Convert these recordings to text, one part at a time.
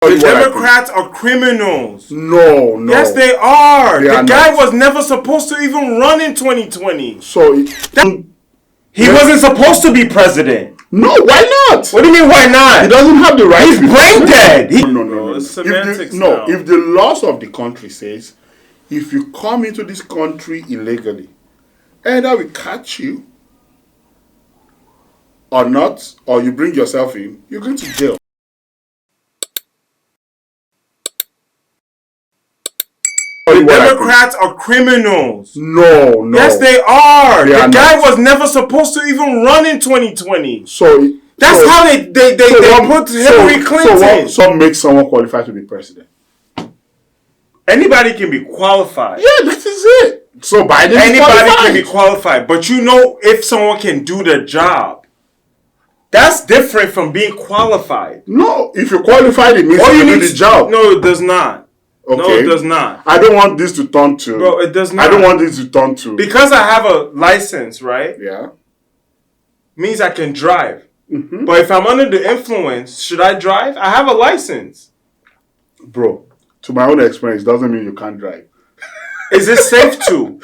The Democrats are criminals. No. Yes, they are. The guy was never supposed to even run in 2020. So he wasn't supposed to be president. No, why not? What do you mean, why not? He doesn't have the right. He's brain dead. No. It's semantics if the laws of the country says, if you come into this country illegally, either we catch you or not, or you bring yourself in, you're going to jail. The Democrats are criminals. No. Yes, they are. The guy was never supposed to even run in 2020. That's how they put Hillary Clinton. So what makes someone qualified to be president? Anybody can be qualified. Yeah, that is it. So Biden Anybody can be qualified. But you know if someone can do the job. That's different from being qualified. No, if you're qualified, it means you can do the job. No, it does not. Okay. No, it does not. I don't want this to turn to... Bro, it does not. I don't want this to turn to... Because I have a license, right? Yeah. Means I can drive. Mm-hmm. But if I'm under the influence, should I drive? I have a license. Bro, to my own experience, doesn't mean you can't drive. Is it safe to?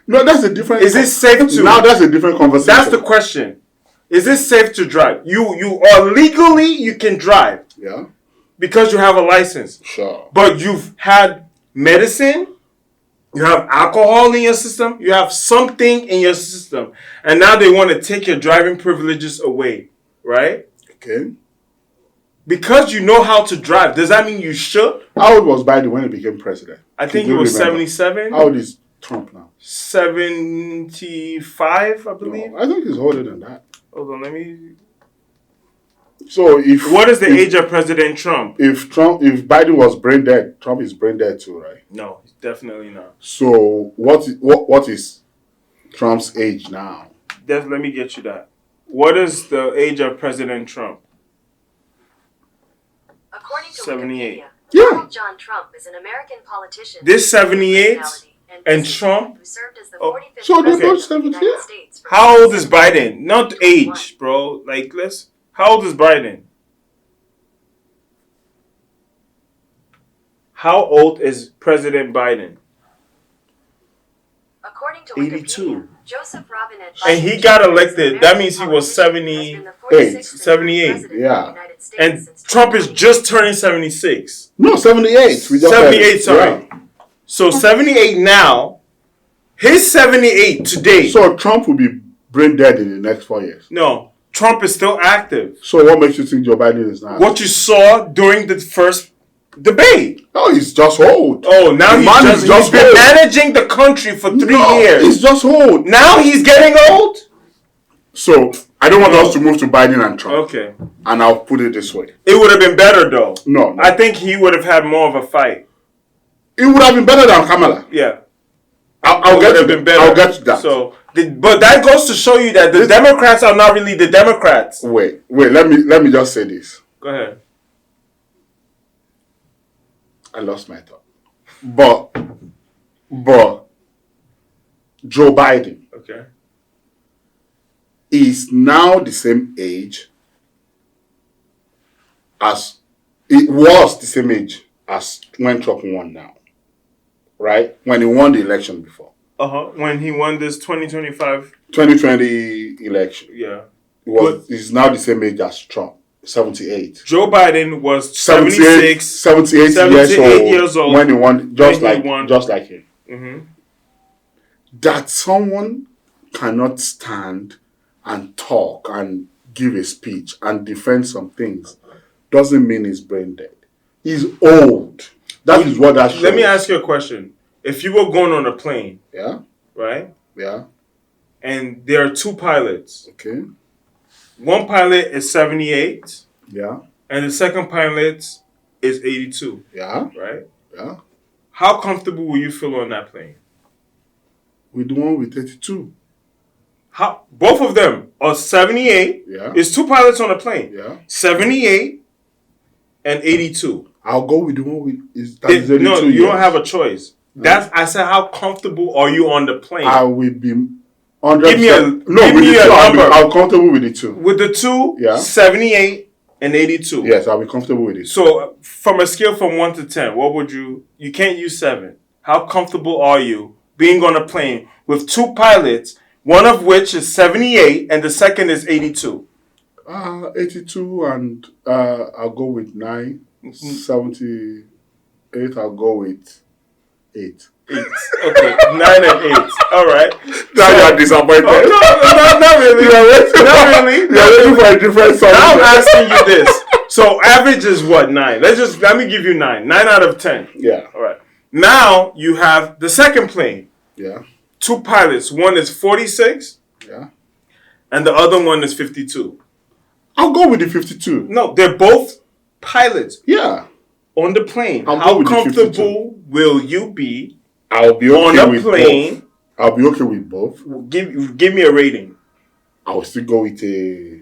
No, that's a different... Is it safe to? Now that's a different conversation. That's the question. Is it safe to drive? You are legally, you can drive. Yeah. Because you have a license. Sure. But you've had medicine, you have alcohol in your system, you have something in your system. And now they want to take your driving privileges away. Right? Okay. Because you know how to drive, does that mean you should? How old was Biden when he became president? I think he was 77. How old is Trump now? 75, I believe. No, I think he's older than that. Hold on, let me... So what is the age of President Trump? If Biden was brain dead, Trump is brain dead too, right? No, definitely not. So what is Trump's age now? Let me get you that. What is the age of President Trump? According to 78. Yeah. Donald John Trump is an American politician. This 78 and Trump. Who served as the Oh, 45th so they're president both of the 70, United yeah. States from How old is 1960 Biden? Not age, bro. Like, how old is Biden? How old is President Biden? According to 82. Wikipedia, Joseph Robinette And he Biden got Jr. is elected. an That means he was American politician, has been the 46th 78. president of the Yeah. United States And since Trump is 2020. just turning 76. No, 78. We just 78, said it. sorry. Yeah. So 78 now. His 78 today. So Trump will be brain dead in the next 4 years. No, Trump is still active. So what makes you think Joe Biden is not? What you saw during the first debate. No, he's just old. Oh, now he's been old. managing the country for 3 years. He's just old. Now he's getting old? So I don't want us to move to Biden and Trump. Okay. And I'll put it this way. It would have been better though. No. I think he would have had more of a fight. It would have been better than Kamala. Yeah. I'll get to that. I'll get to that. So, but that goes to show you that the Democrats are not really the Democrats. Wait. Let me just say this. Go ahead. I lost my thought. But Joe Biden Okay. is now the same age as it was the same age as when Trump won now. Right? When he won the election before. When he won this 2025. 2020 election. Yeah. He's now the same age as Trump. 78. Joe Biden was 78 years old when he won, just like him. Mm-hmm. That someone cannot stand and talk and give a speech and defend some things doesn't mean he's brain dead. He's old. That is what that shows. Let me ask you a question. If you were going on a plane, Yeah. right? Yeah. And there are two pilots. Okay. One pilot is 78. Yeah. And the second pilot is 82. Yeah. Right? Yeah. How comfortable will you feel on that plane? With the one with 82. Both of them are 78. Yeah. It's two pilots on a plane. Yeah. 78 and 82. I'll go with the one with is No, you don't have a choice. I said, how comfortable are you on the plane? I will be 100%. Give me a number. I'm comfortable with the two. With the two, Yeah. 78 An 82. Yes, I'll be comfortable with it. So, from a scale from 1 to 10, what would you can't use 7. How comfortable are you being on a plane with 2 pilots, one of which is 78 and the second is 82? 82 and I'll go with 9. 78, I'll go with 8. 8. Okay, 9 and 8. All right. Now you're disappointed. Oh, no, not really. Not really. You're waiting for a different song. Now I'm asking you this. So average is what? 9. Let me give you 9. 9 out of 10. Yeah. All right. Now you have the second plane. Yeah. 2 pilots. One is 46. Yeah. And the other one is 52. I'll go with the 52. No, they're both pilots Yeah. on the plane. I'll go How with the comfortable will you be I'll be okay on a with plane? both. I'll be okay with both. Give me a rating. I'll still go with a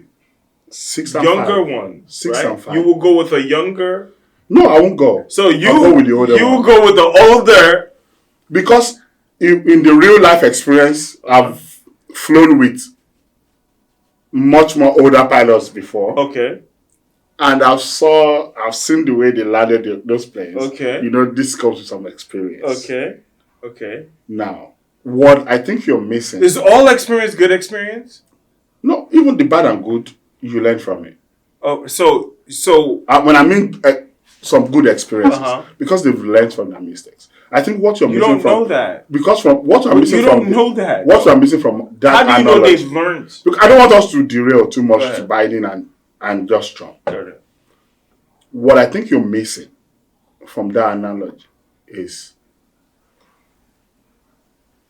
6 and Younger 5. one. 6 right? and 5. You will go with a younger. No, I won't go. So you I'll go with the older you one. will go with the older. Because in the real life experience, I've flown with much more older pilots before. Okay. And I've seen the way they landed those planes. Okay. You know, this comes with some experience. Okay. Now, what I think you're missing Is all experience good experience? no, even the bad and good, you learn from it. Oh, so When I mean some good experiences, Uh-huh. because they've learned from their mistakes. I think what you're you missing don't from know that. because from what I'm missing You don't from know that. what I'm missing from that How do you know knowledge. they've learned? Look, I don't want us to derail too much Go ahead. to Biden and just Trump. Got it. What I think you're missing from that analogy is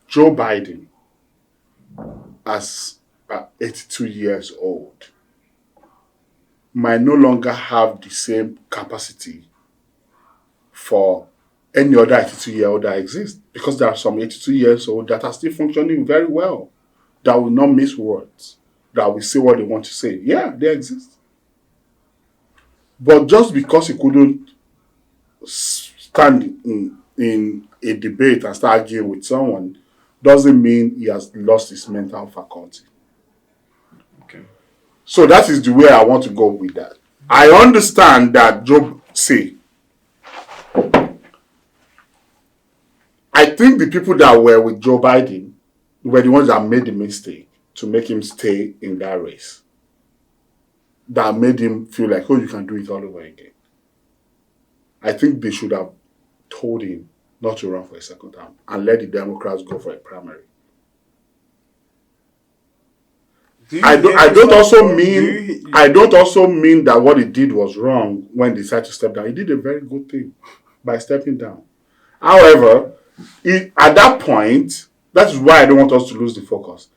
Joe Biden, as 82 years old, might no longer have the same capacity for any other 82-year-old that exists. Because there are some 82 years old that are still functioning very well, that will not miss words, that will say what they want to say. Yeah, they exist. But just because he couldn't stand in a debate and start arguing with someone doesn't mean he has lost his mental faculty. Okay. So that is the way I want to go with that. I understand that Joe say. I think the people that were with Joe Biden were the ones that made the mistake to make him stay in that race. That made him feel like, oh, you can do it all over again. I think they should have told him not to run for a second term and let the Democrats go for a primary. I don't also mean that what he did was wrong when he decided to step down. He did a very good thing by stepping down. However, at that point, that's why I don't want us to lose the focus.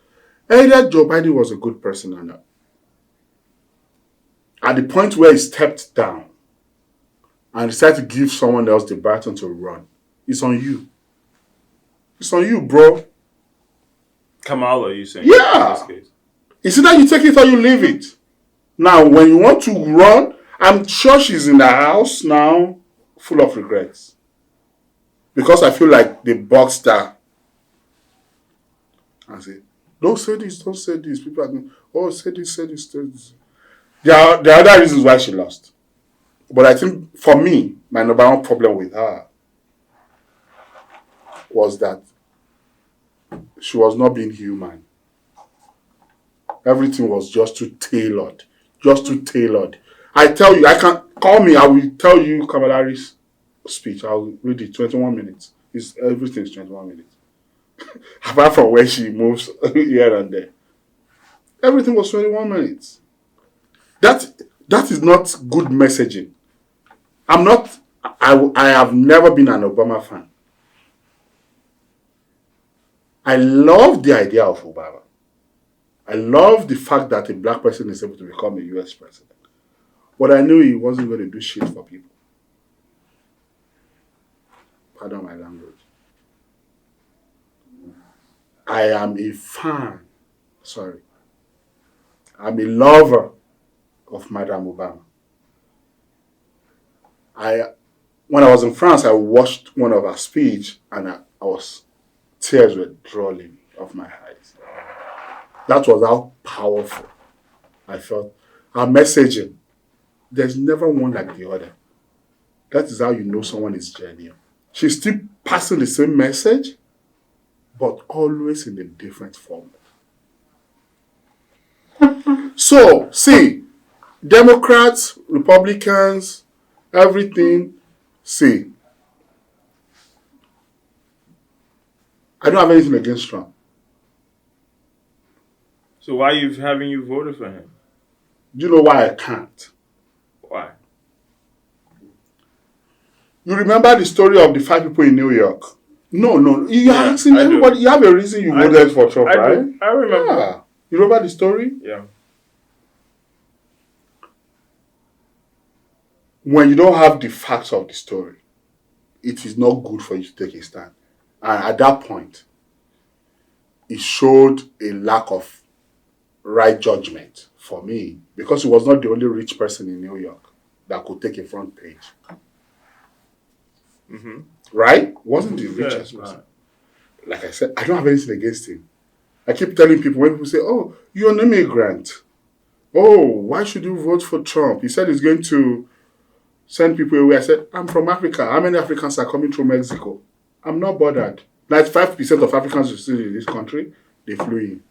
Either Joe Biden was a good person or not. At the point where he stepped down and decided to give someone else the baton to run, it's on you. It's on you, bro. Kamala, you saying? Yeah. In this case. It's either you take it or you leave it. Now, when you want to run, I'm sure she's in the house now, full of regrets. Because I feel like they boxed her. I say, don't say this. People are going, oh, say this. There are other reasons why she lost. But I think, for me, my number one problem with her was that she was not being human. Everything was just too tailored. I tell you, I can call me, I will tell you Kamalari's speech. I'll read it, 21 minutes. Everything's 21 minutes. Apart from when she moves here and there. Everything was 21 minutes. That is not good messaging. I have never been an Obama fan. I love the idea of Obama. I love the fact that a black person is able to become a US president. But I knew he wasn't going to do shit for people. Pardon my language. I am a fan. Sorry. I'm a lover of Madame Obama. When I was in France, I watched one of her speech and tears were rolling off my eyes. That was how powerful I felt. Her messaging there's never one like the other. That is how you know someone is genuine. She's still passing the same message, but always in a different form. So, see, Democrats, Republicans, everything, see, I don't have anything against Trump. So why haven't you voted for him? Do you know why I can't? Why? You remember the story of the 5 people in New York? No. You're asking I do. everybody. You have a reason you voted for Trump, right? do. I remember. Yeah. You remember the story? Yeah. When you don't have the facts of the story, it is not good for you to take a stand. And at that point, it showed a lack of right judgment for me because he was not the only rich person in New York that could take a front page. Mm-hmm. Right? Wasn't the richest person. Right. Like I said, I don't have anything against him. I keep telling people, when people say, oh, you're an immigrant. Oh, why should you vote for Trump? He said he's going to send people away. I said, I'm from Africa. How many Africans are coming through Mexico? I'm not bothered. 95% of Africans who still in this country, they flew in.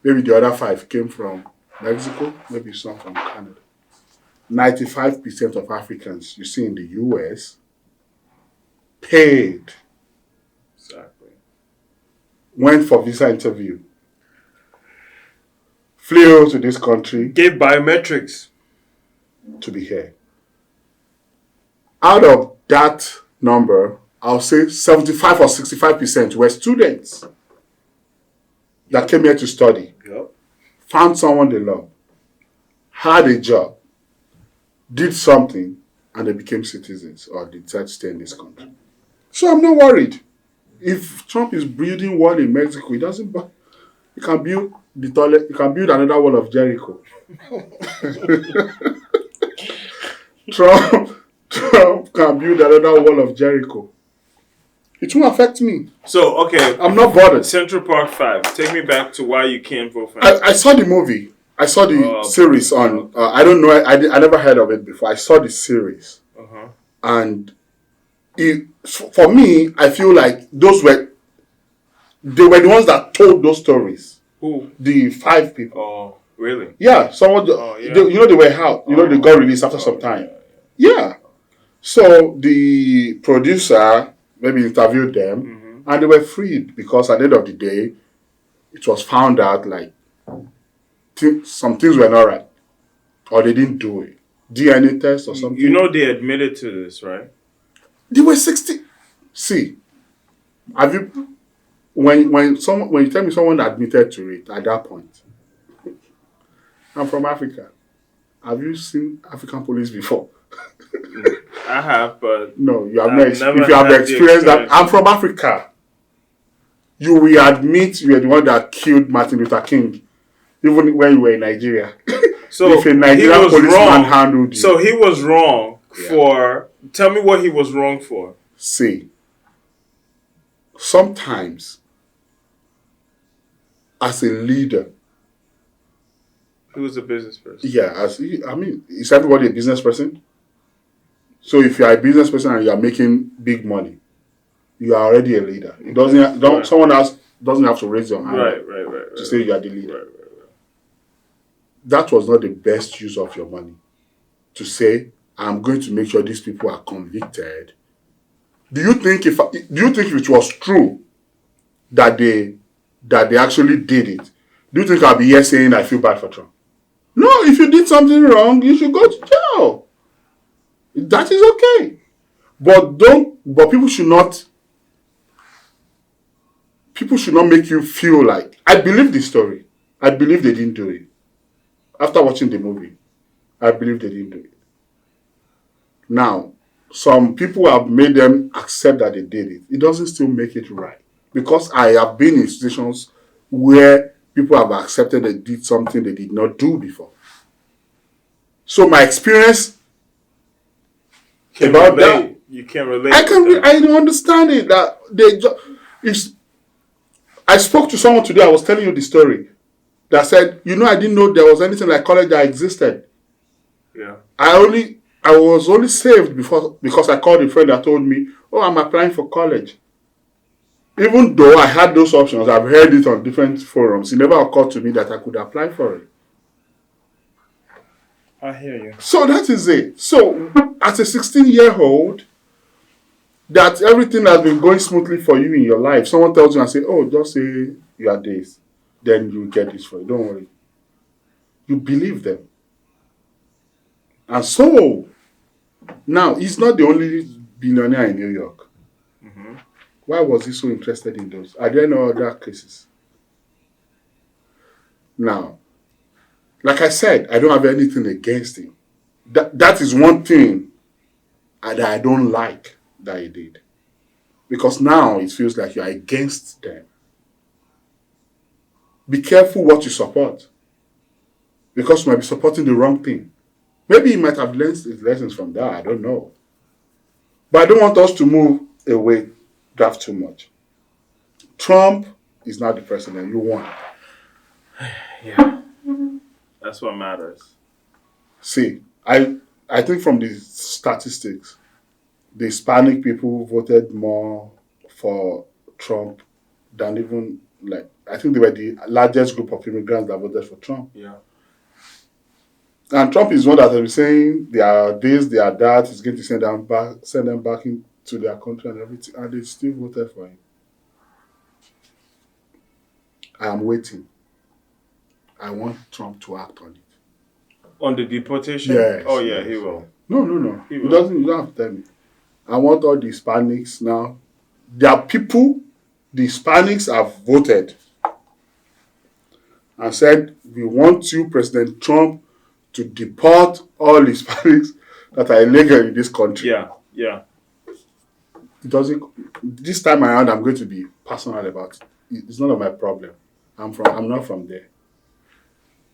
Maybe the other 5 came from Mexico, maybe some from Canada. 95% of Africans you see in the US paid, Exactly. went for visa interview, flew to this country Gave biometrics. to be here. Out of that number, I'll say 75 or 65% were students that came here to study, Yep. found someone they love, had a job, did something, and they became citizens or they decided to stay in this country. So I'm not worried. If Trump is building wall in Mexico, he doesn't. He can build the toilet. He can build another wall of Jericho. Trump can build another wall of Jericho. It won't affect me. So, okay. I'm not bothered. Central Park 5. Take me back to why you can't vote for him. I saw the movie. I saw the series on. I don't know. I never heard of it before. I saw the series, and for me, I feel like they were the ones that told those stories. Who? The 5 people. Oh, really? Yeah, someone. Yeah. They were out. They got released after some time. Yeah. So the producer maybe interviewed them, and they were freed because at the end of the day, it was found out like some things were not right, or they didn't do it. DNA test or something. You know they admitted to this, right? They were 60. See, have you when you tell me someone admitted to it at that point? I'm from Africa. Have you seen African police before? I have, but No, you have I've not. never If you have had the experienced that, experience. I'm from Africa. You will admit you are the one that killed Martin Luther King, even when you were in Nigeria. so If a Nigerian he was policeman wrong. handled you. So he was wrong for. Tell me what he was wrong for. See, sometimes as a leader, He was a business person. yeah, is everybody a business person? So if you are a business person and you are making big money, you are already a leader. It doesn't. Right. Someone else doesn't have to raise your hand Right. to say you are the leader. Right. That was not the best use of your money. To say, I'm going to make sure these people are convicted. Do you think if it was true that they actually did it, do you think I'll be here saying I feel bad for Trump? No, if you did something wrong, you should go to jail. That is okay. But people should not make you feel like, I believe the story. I believe they didn't do it. After watching the movie, I believe they didn't do it. Now, some people have made them accept that they did it. It doesn't still make it right. Because I have been in situations where people have accepted they did something they did not do before. So my experience about that, You can't relate. I with that. don't understand it. That I spoke to someone today. I was telling you the story that said, I didn't know there was anything like college that existed. Yeah. I was only saved because I called a friend that told me, "Oh, I'm applying for college." Even though I had those options, I've heard it on different forums. It never occurred to me that I could apply for it. I hear you. So that is it. So as a 16-year-old, that everything has been going smoothly for you in your life. Someone tells you and say, "Oh, just say you are this, then you get this for you. Don't worry." You believe them. And so now he's not the only billionaire in New York. Mm-hmm. Why was he so interested in those? Are there no other cases? Now, like I said, I don't have anything against him. That is one thing that I don't like that he did. Because now it feels like you are against them. Be careful what you support. Because you might be supporting the wrong thing. Maybe he might have learned his lessons from that. I don't know. But I don't want us to move away that too much. Trump is not the president. You won. Yeah. That's what matters. See, I think from the statistics, the Hispanic people voted more for Trump than even, like, I think they were the largest group of immigrants that voted for Trump. Yeah. And Trump is one that has been saying they are this, they are that. He's going to send them back into their country and everything. And they still voted for him. I am waiting. I want Trump to act on it. On the deportation? Yes. Oh, yeah, he will. No. He You will. don't have to tell me. I want all the Hispanics now. There are people, the Hispanics have voted and said, "We want you, President Trump, to deport all Hispanics that are illegal in this country." Yeah. It doesn't. This time around, I'm going to be personal about it. It's none of my problem. I'm not from there.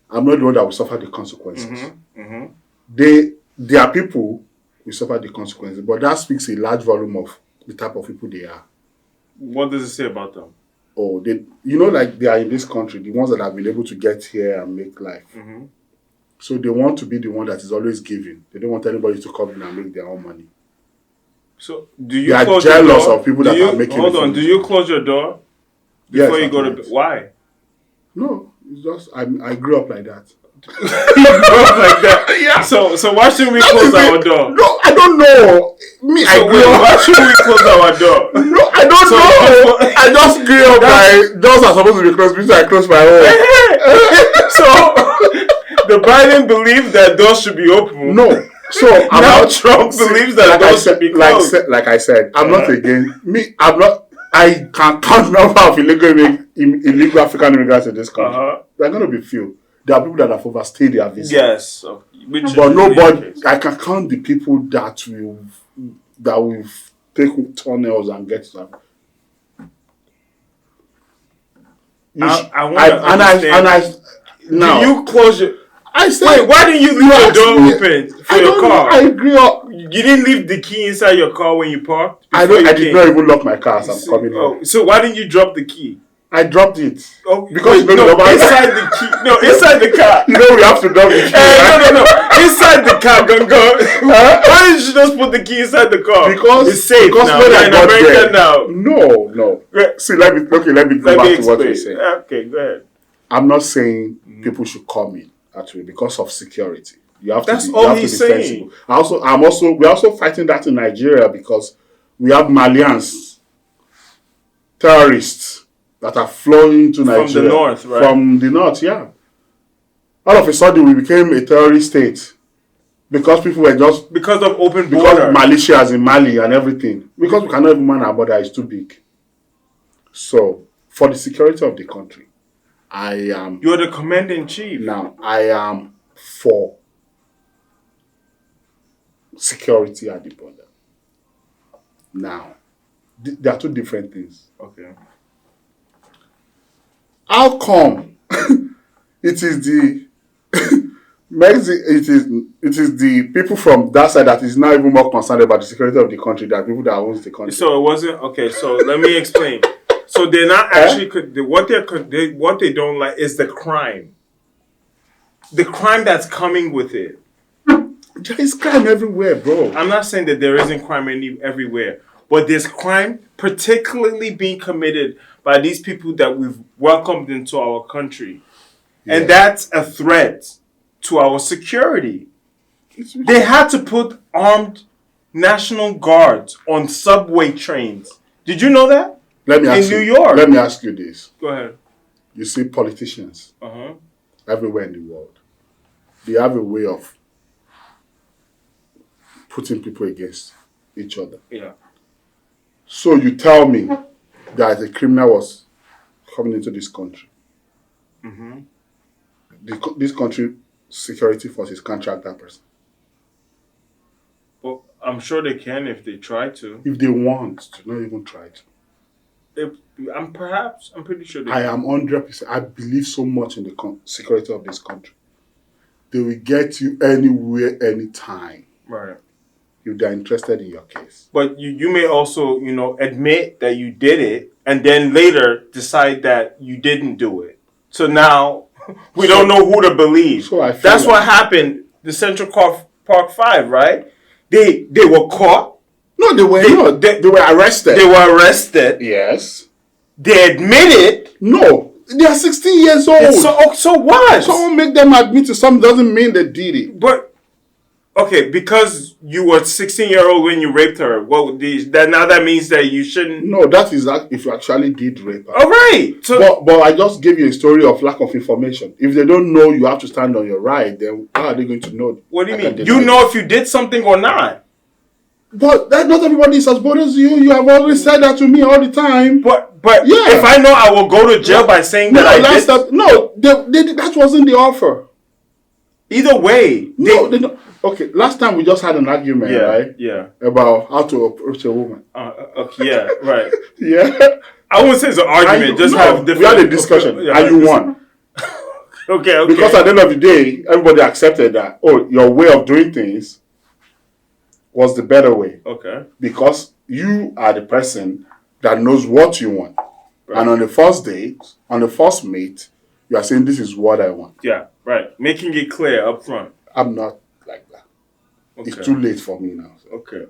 I'm not the one that will suffer the consequences. There are people who suffer the consequences, but that speaks a large volume of the type of people they are. What does it say about them? Oh, like they are in this country, the ones that have been able to get here and make life. So they want to be the one that is always giving. They don't want anybody to come in and make their own money. So do you They are close your jealous door? of people that are making. Hold on. Do you close your door before you go to bed? Why? No, it's just I grew up like that. You grew up like that. Yeah. So why should we close our door? No, I don't know. Why should we close our door? No, I don't know. I just grew up like doors are supposed to be closed, because I close my own. So the Biden believes that doors should be open. No. So now Trump believes that doors should be closed. Like I said, I'm not against me. I can count number of illegal African immigrants in this country. They're going to be few. There are people that have overstayed their visa. Yes, but nobody. I can count the people that will take tunnels and get to them. I want to understand. Now, do you close your? I said, wait, why didn't you leave your door open for your car? I grew up. You didn't leave the key inside your car when you parked? I did not even lock my car as I'm coming home. So why didn't you drop the key? I dropped it. Oh, because inside the key. No, inside the car. You know we have to drop the key. No. Inside the car, Why didn't you just put the key inside the car? Because it's safe now. When I got there now. No. See, let me go back to what you're saying. Okay, go ahead. I'm not saying people should come in actually because of security. You have That's to be, all you have he's to be saying. sensible. We're also fighting that in Nigeria because we have Malians, terrorists that are flowing to Nigeria. From the north, right? From the north, yeah. All of a sudden, we became a terrorist state because people were just... Because of open because border. Malaysia is in Mali and everything. Because we cannot even man our border, it's too big. So, for the security of the country, I am... You're the commander-in-chief. Now, I am for security at the border. Now, there are two different things. Okay. How come it is the it is the people from that side that is now even more concerned about the security of the country than people that owns the country? So it wasn't okay. So let me explain. So they're not actually what they don't like is the crime. The crime that's coming with it. There is crime everywhere, bro. I'm not saying that there isn't crime everywhere, but there's crime particularly being committed by these people that we've welcomed into our country. And Yeah. that's a threat to our security. They had to put armed National Guards on subway trains. Did you know that? Let me ask in you, New York. Let me ask you this. Go ahead. You see politicians Uh-huh. everywhere in the world. They have a way of putting people against each other. Yeah. So you tell me that a criminal was coming into this country. Mm-hmm. This country security forces can't track that person. Well, I'm sure they can if they try to. If they want to, not even try to. I'm pretty sure they I can. am 100%. I believe so much in the security of this country. They will get you anywhere, anytime, Right. if they're interested in your case. But you may also, admit that you did it and then later decide that you didn't do it. So now we don't know who to believe. So I feel That's like- what happened. The Central Park 5, right? They were caught. No, they were not. They were arrested. They were arrested. Yes. They admitted. No. They are 16 years old. So what? Someone make them admit to something doesn't mean they did it. But okay, because you were 16-year-old when you raped her. That means that you shouldn't. No, that is that if you actually did rape her. All right. So But I just gave you a story of lack of information. If they don't know you have to stand on your right, then how are they going to know? what do you I can mean? deny You know it. if you did something or not. But that not everybody is as bold as you. You have always said that to me all the time. But Yeah. if I know, I will go to jail by saying that I did. That wasn't the offer. Either way, No, they don't. Okay, last time we just had an argument, right? Yeah. About how to approach a woman. Okay, yeah. Right. Yeah. I wouldn't say it's an argument. Just No, have different. we had a discussion, Yeah, and you won. Okay. Because at the end of the day, everybody accepted that, your way of doing things was the better way. Okay. Because you are the person that knows what you want. Right. And on the first date, on the first meet, you are saying, this is what I want. Yeah. Right. Making it clear up front. I'm not like that. Okay. It's too late for me now. So Okay.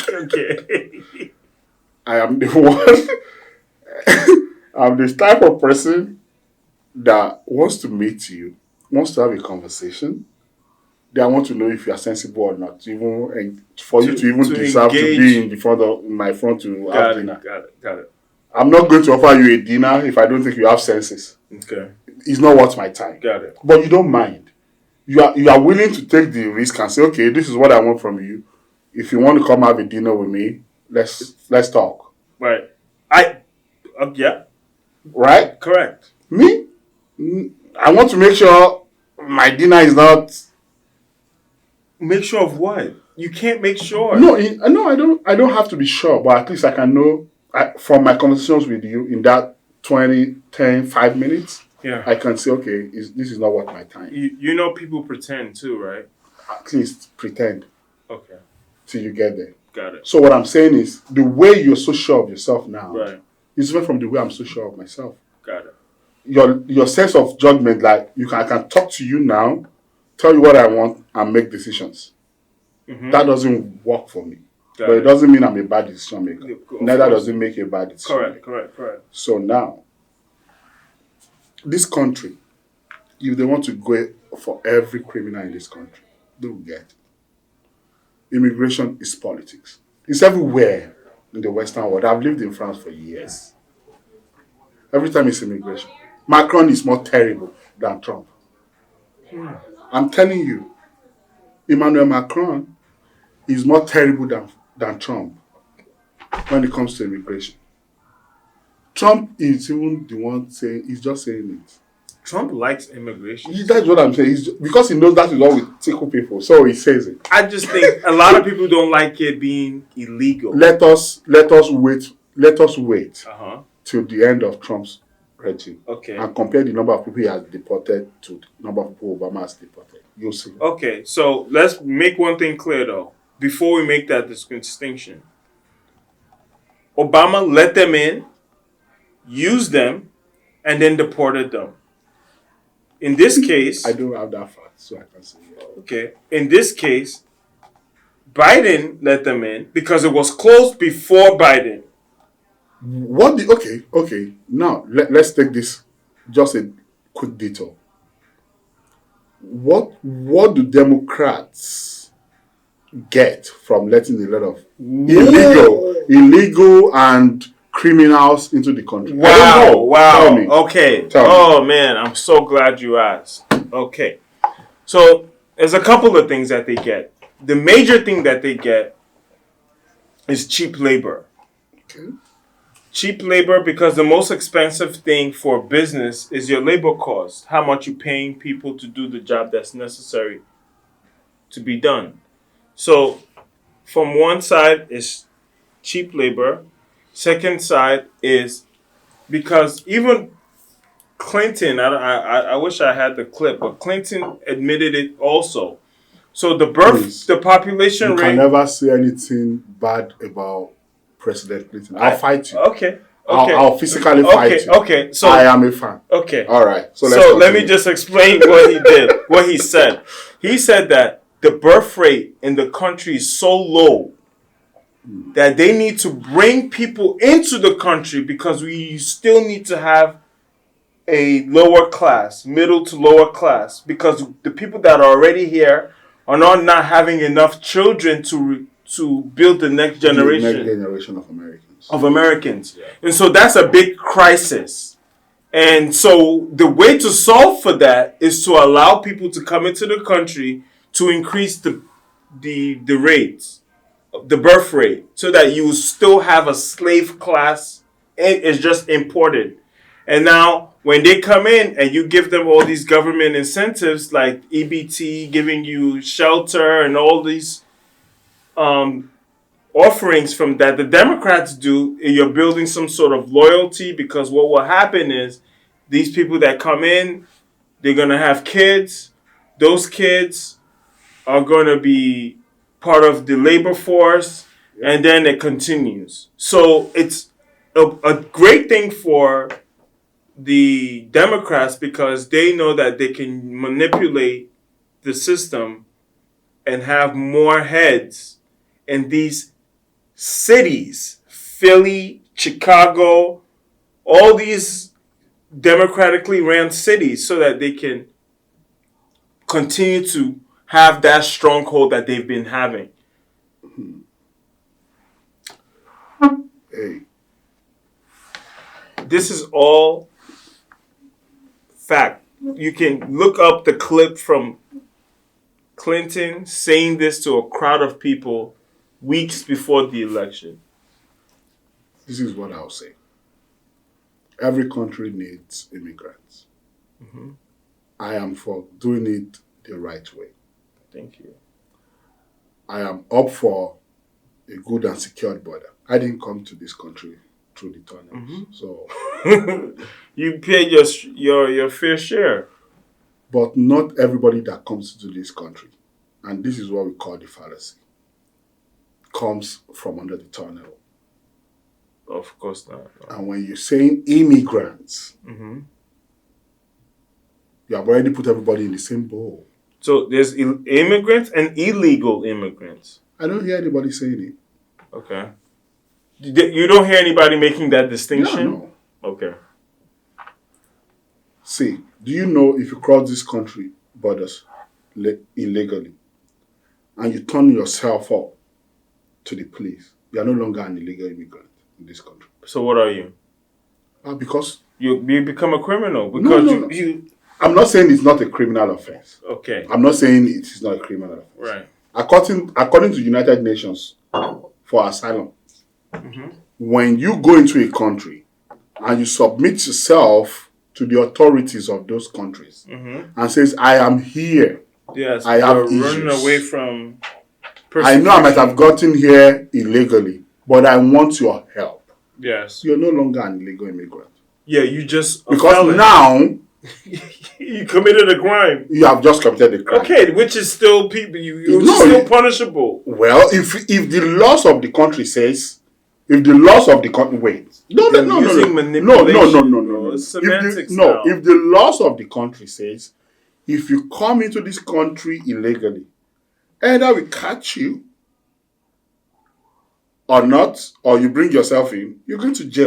Okay. I am the one. I'm this type of person that wants to meet you, wants to have a conversation. Then I want to know if you are sensible or not. Even for you to even to deserve to engage. be in my front to have Got dinner. it. Got it. I'm not going to offer you a dinner if I don't think you have senses. Okay. It's not worth my time. Got it. But you don't mind. You are willing to take the risk and say, okay, this is what I want from you. If you want to come have a dinner with me, let's talk. Right. Yeah. Right? Correct. Me? I want to make sure my dinner is not. Make sure of what? You can't make sure. No, I don't have to be sure, but at least I can know from my conversations with you in that 20, 10, 5 minutes. Yeah. I can say, okay, this is not worth my time. You know people pretend too, right? At least pretend Okay. till you get there. Got it. So what I'm saying is, the way you're so sure of yourself now Right. is different from the way I'm so sure of myself. Got it. Your sense of judgment, like I can talk to you now, tell you what I want, and make decisions. Mm-hmm. That doesn't work for me. Got But it doesn't mean I'm a bad decision maker. Yeah, of Neither course. does it make you a bad decision maker. Correct. So now, this country, if they want to go for every criminal in this country, they will get it. Immigration is politics. It's everywhere in the Western world. I've lived in France for years. Every time it's immigration. Macron is more terrible than Trump. I'm telling you, Emmanuel Macron is more terrible than Trump when it comes to immigration. Trump is even the one saying, he's just saying it. Trump likes immigration. That's what I'm saying. Because he knows that is what will tickle people, so he says it. I just think a lot of people don't like it being illegal. Let us wait. Let us wait Uh-huh. till the end of Trump's regime Okay. and compare the number of people he has deported to the number of people Obama has deported. You'll see. Okay, so let's make one thing clear though, before we make that distinction. Obama let them in, used them, and then deported them. In this case, I don't have that fact, so I can say yeah. okay, in this case, Biden let them in because it was closed before Biden. What the okay. Now let's take this just a quick detour. What do Democrats get from letting a lot of illegal and criminals into the country? I don't know. Wow. Tell me. Okay. Tell me. Oh man, I'm so glad you asked. Okay. So there's a couple of things that they get. The major thing that they get is cheap labor. Okay. Cheap labor because the most expensive thing for business is your labor cost. How much you're paying people to do the job that's necessary to be done. So from one side is cheap labor. Second side is because even Clinton, I wish I had the clip, but Clinton admitted it also. So the Please. the population You rate. can never say anything bad about President Clinton. I'll fight you. Okay. I'll physically fight you. Okay. So I am a fan. okay. All right. So Let me just explain what he did. What he said. He said that the birth rate in the country is so low that they need to bring people into the country because we still need to have a lower class, middle to lower class, because the people that are already here are not having enough children to build the next generation. The next generation of Americans. Yeah. And so that's a big crisis. And so the way to solve for that is to allow people to come into the country to increase the rates, the birth rate, so that you still have a slave class. It's just imported. And now when they come in and you give them all these government incentives like EBT, giving you shelter and all these offerings from that the Democrats do, you're building some sort of loyalty, because what will happen is these people that come in, they're going to have kids. Those kids are going to be part of the labor force, and then it continues. So it's a great thing for the Democrats because they know that they can manipulate the system and have more heads in these cities, Philly, Chicago, all these democratically ran cities, so that they can continue to have that stronghold that they've been having. Hey. This is all fact. You can look up the clip from Clinton saying this to a crowd of people weeks before the election. This is what I'll say. Every country needs immigrants. Mm-hmm. I am for doing it the right way. Thank you. I am up for a good and secured border. I didn't come to this country through the tunnels. Mm-hmm. So, you paid your fair share. but not everybody that comes to this country, and this is what we call the fallacy, comes from under the tunnel. Of course not. No. And when you're saying immigrants, Mm-hmm. you have already put everybody in the same bowl. So there's immigrants and illegal immigrants. I don't hear anybody saying it. Okay. You don't hear anybody making that distinction? Yeah, no. Okay. See, do you know if you cross this country borders illegally and you turn yourself up to the police, you are no longer an illegal immigrant in this country. So what are you? Because You become a criminal because No. you I'm not saying it's not a criminal offense. okay. I'm not saying it is not a criminal offense. Right. According to United Nations for asylum, Mm-hmm. when you go into a country and you submit yourself to the authorities of those countries Mm-hmm. and says, I am here. Yes. I have you're running issues. away from I know I might have gotten here illegally, but I want your help. Yes. You're no longer an illegal immigrant. Yeah, you just Because now you committed a crime. you have just committed a crime. Okay, which is still people. You're No, still you- punishable. Well, if the laws of the country says If the laws of the country no, They're using manipulation, bro. It's semantics now. If the laws of the country says if you come into this country illegally, either we catch you or not, or you bring yourself in, you're going to jail.